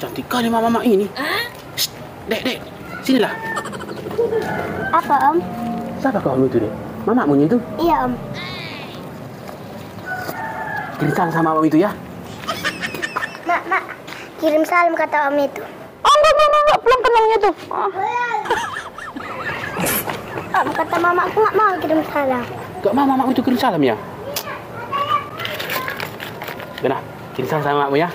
cantik kali mama ini. Shh, dek, sinilah. Apa, Om? Siapa kau itu, dek? Mamamu itu? Iya, Om. Kirim salam sama mamamu itu ya. Mak, kirim salam kata Om itu. Oh, enggak, belum kenalnya tuh. Om, kata mama aku nggak mau kirim salam. Gak mau mamamu itu kirim salam ya? Benar, kirim salam sama mamamu ya.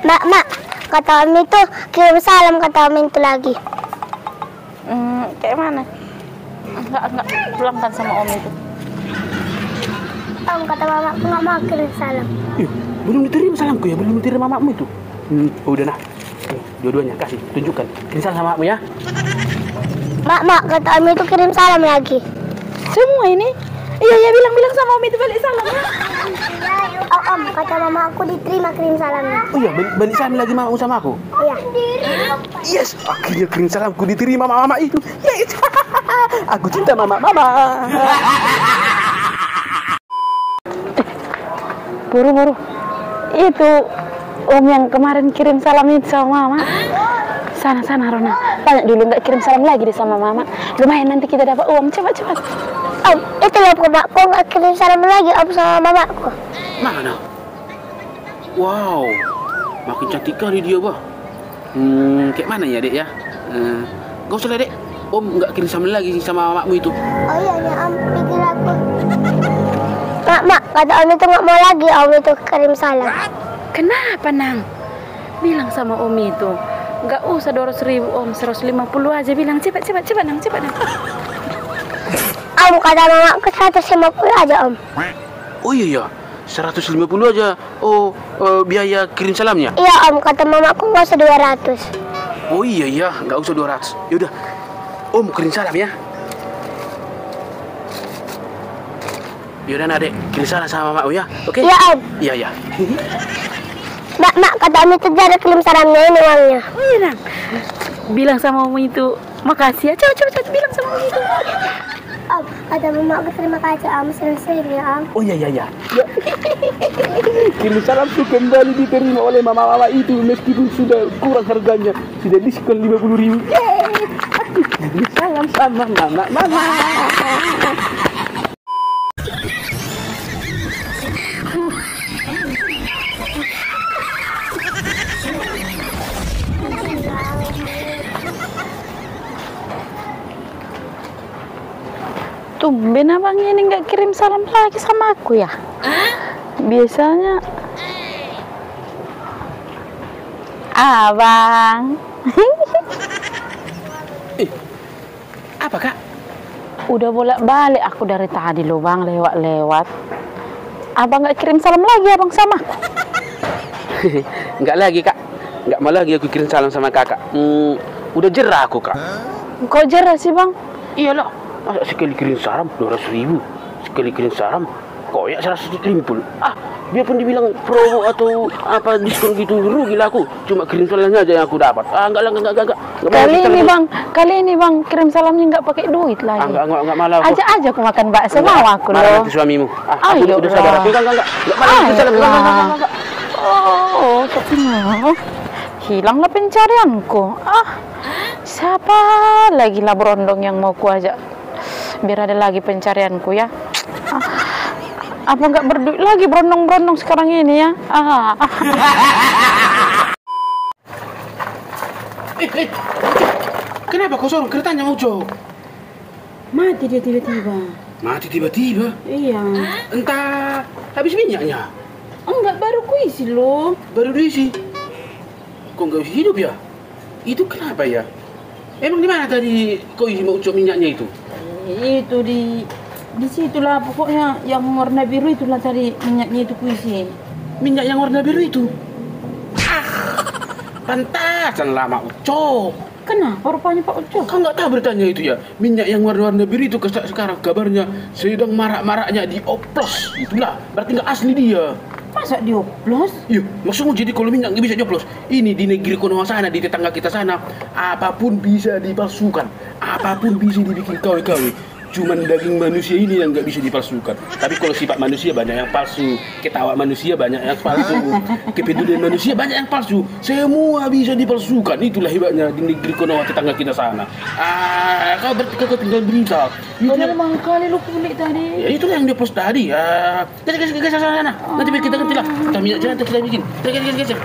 Mak, kata Om itu kirim salam kata Om itu lagi. Kayak mana? Enggak, pulang kan sama Om itu. Om, kata mama aku nggak mau kirim salam. Belum diterima salamku ya, belum diterima mamamu itu. Udah nah, dua-duanya kasih, tunjukkan. Kirim salam sama mamamu ya. Mak, kata Om itu kirim salam lagi. Semua ini? Iya, bilang sama Om itu balik salam ya. Oh, Om, kata mama aku diterima kirim salamnya. Oh iya, balik salam lagi mamamu sama aku. Iya. Yes, akhirnya kirim salamku diterima mama itu. Yes, aku cinta mama. Buru-buru. Itu Om yang kemarin kirim salam itu sama Mama. Sana Rona. Banyak dulu nggak kirim salam lagi deh sama Mama. Lumayan nanti kita dapat uang. Cepat. Om, itu loh bapakku nggak kirim salam lagi Om sama mamaku. Mana? Wow, makin cantik kali dia, bah. Kayak mana ya, Dek ya? Gak usah lah, Dek. Om nggak kirim salam lagi sama mamamu itu. Oh iya, Om, pikir aku. Mak, kata Om itu nggak mau lagi Om itu kirim salam. Kenapa, Nang? Bilang sama Om itu. Nggak usah 200.000 Om, 150 aja bilang. Cepat, Nang. Om, kata mamaku 150 aja Om. Oh iya, 150 aja. Oh, biaya kirim salamnya? Iya Om, kata mamaku nggak usah 200. Oh iya, nggak usah 200. Yaudah, Om kirim salam ya. Yaudah, Adek, kirim salam sama mamamu ya, oke? Iya Om. Iya. Mak, kata Om itu jadi kirim salamnya ini uangnya. Iya, Nang. Bilang sama Om itu. Makasih ya. Coba bilang sama Om itu. Om, kata mama aku terima kasih Om, sering-sering ya Om. Oh iya. Kirim salamku kembali diterima oleh mama itu meskipun sudah kurang harganya, sudah diskon 50.000. Kirim salam sama mama. Tumben abangnya ini nggak kirim salam lagi sama aku ya. Biasanya abang. Apa, Kak? Udah bolak-balik aku dari tadi loh bang, lewat. Abang nggak kirim salam lagi abang sama aku. Nggak lagi, Kak. Nggak mau lagi aku kirim salam sama kakak. Udah jerah aku, Kak. Kok jerah sih bang? Iyalah. Masa sekali kirim salam 200.000, sekali kirim salam koyak 150. Biarpun dibilang promo atau apa diskon gitu, rugi lah aku. Cuma kirim salamnya aja yang aku dapat. Enggak. Kali ini bang kirim salamnya nggak pakai duit lagi. Enggak malah aku. Aja aku makan bakso mau aku loh. Marah nanti suamimu. Aku udah sabar. Enggak malah kirim salam. Enggak. Oh, tapi hilanglah pencarianku. Siapa lagi lah berondong yang mau kuajak? Biar ada lagi pencarianku ya. Apa nggak berduit lagi berondong-berondong sekarang ini ya? Kenapa kau sorong keretanya Ujo? Mati dia tiba-tiba. Mati tiba-tiba? Iya. Entah habis minyaknya? Enggak, baru kuisi loh. Baru diisi? Kok nggak bisa hidup ya? Itu kenapa ya? Emang di mana tadi kau isi mau Ujo minyaknya itu? Itu di situlah pokoknya yang warna biru itulah tadi minyaknya itu kuisi. Minyak yang warna biru itu? Pantasan lama Uco. Kenapa rupanya Pak Uco? Kau nggak tahu beritanya itu ya? Minyak yang warna biru itu sekarang kabarnya sedang marak-maraknya dioplos. Itulah, berarti nggak asli dia. Masa dioplos? Iya, maksudmu jadi kalau minyak nggak bisa dioplos? Ini di negeri Konoha sana, di tetangga kita sana, apapun bisa dipalsukan, apapun bisa dibikin kawe-kawe. Cuman daging manusia ini yang nggak bisa dipalsukan. Tapi kalau sifat manusia banyak yang palsu, ketawa manusia banyak yang palsu, kepedulian manusia banyak yang palsu. Semua bisa dipalsukan. Itulah hebatnya di negeri Konoha tetangga kita sana. Kau tinggal berita. Benar kali lu kulik tadi. Ya itulah yang dia post tadi. Geser sana. Nanti kita ganti lah. Kita minyak jalan kita bikin. Geser.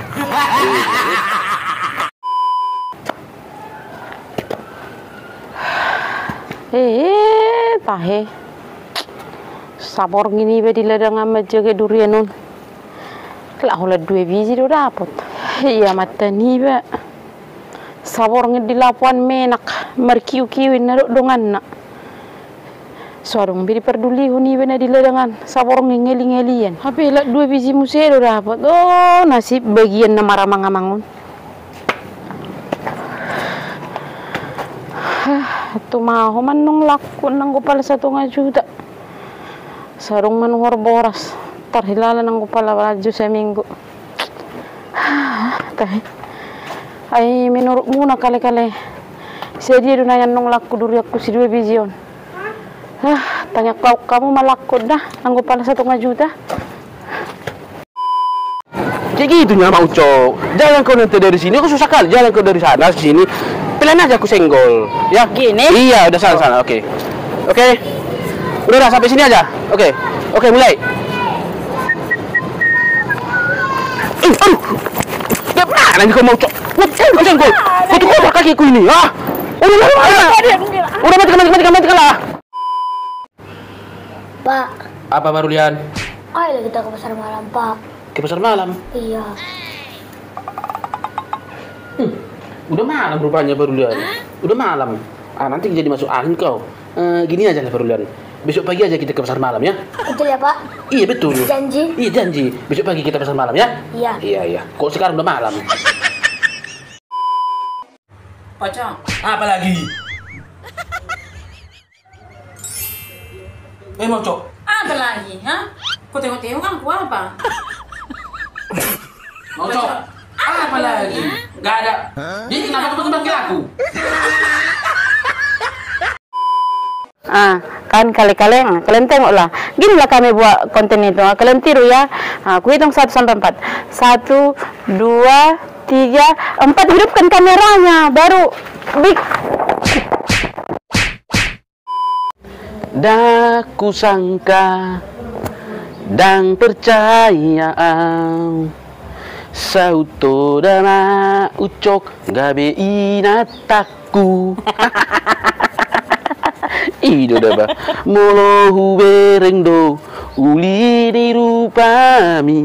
Tahe. Sabor gini be di ladang amat jaga durian nun. Kalau ulah 2 biji do dapat. Iya mata ni be. Sabor di lapuan menak merkiu-kiuin naruk dongan nak. Suarung beri peduli huni be na di ladangan. Sabor ngeli-ngelian. Tapi lah 2 biji musik do dapat. Oh nasib bagian na maramang-amangun. Ito maho man nung lakon ng kupala sa tunga juta. Sarong manuhor boras. Tarhilala ng kupala radyo sa minggo. Tahi. Ay minuruk muna kali-kali. Saya doon na yan nung lakko duri ako si 2 biji yun. Tanya kamu malakod na ng kupala sa tunga juta. Kayak gitu nya Mak Ucok. Jangan kau nanti dari sini, kau susah kali. Jalan kau dari sana ke sini. Pilihan aja aku senggol. Ya. Gini? Iya, udah sana. Oke. Udah sampai sini aja. Oke, mulai. Aduh. Gak mana nih kau Mak Ucok? Kau senggol. Kau tuh kotor kakiku ini. Udah mati lah. Pak, Apa baru Lian? ayo kita ke pasar malam, Pak. Ke pasar malam. Iya. Udah malam rupanya baru Lian. Udah malam. Nanti jadi masuk angin kau. Gini aja lah baru Lian. Besok pagi aja kita ke pasar malam ya. Betul ya, Pak? Iya betul. Janji? Iya janji. Besok pagi kita pasar malam ya. Iya. Iya. Kok sekarang udah malam? Pocong. Apa lagi? Mocok. Apa lagi, ha? Kau tengok-tengok kan ku apa? Mocok. Apa lagi? Gak ada. Jadi kenapa kau panggil aku? Kan kalian tengoklah. Ginilah kami buat konten itu. Kalian tiru ya. Aku hitung 1 sampai 4. 1, 2, 3, 4. Hidupkan kameranya. Baru big. Daku sangka dan percaya sauto dama ucok gabe inataku. Ido daba molo bereng do uli di rupami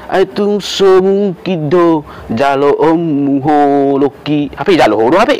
aitung somungkido jalo omu holoki. Apa jalo holo apa?